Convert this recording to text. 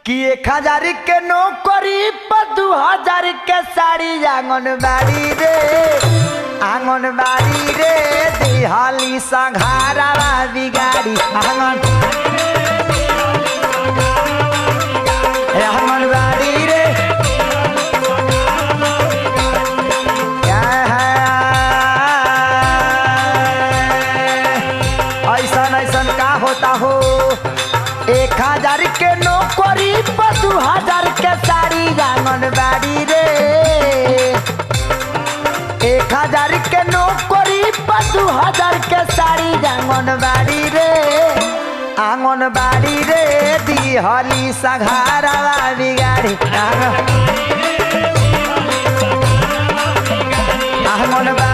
कि 1000 के नौकरी पर 2000 के साड़ी आंगनबाड़ी रे दिहाली संघारा बिगाड़ी आंगनबाड़ी रे ऐसा का होता हो 1000 के नौकरी पर 2000 के साड़ी आंगनबाड़ी रे 1000 के नौकरी पर 2000 के साड़ी आंगनबाड़ी रे दिहली संघारा बिगाड़ी आंगनबाड़ी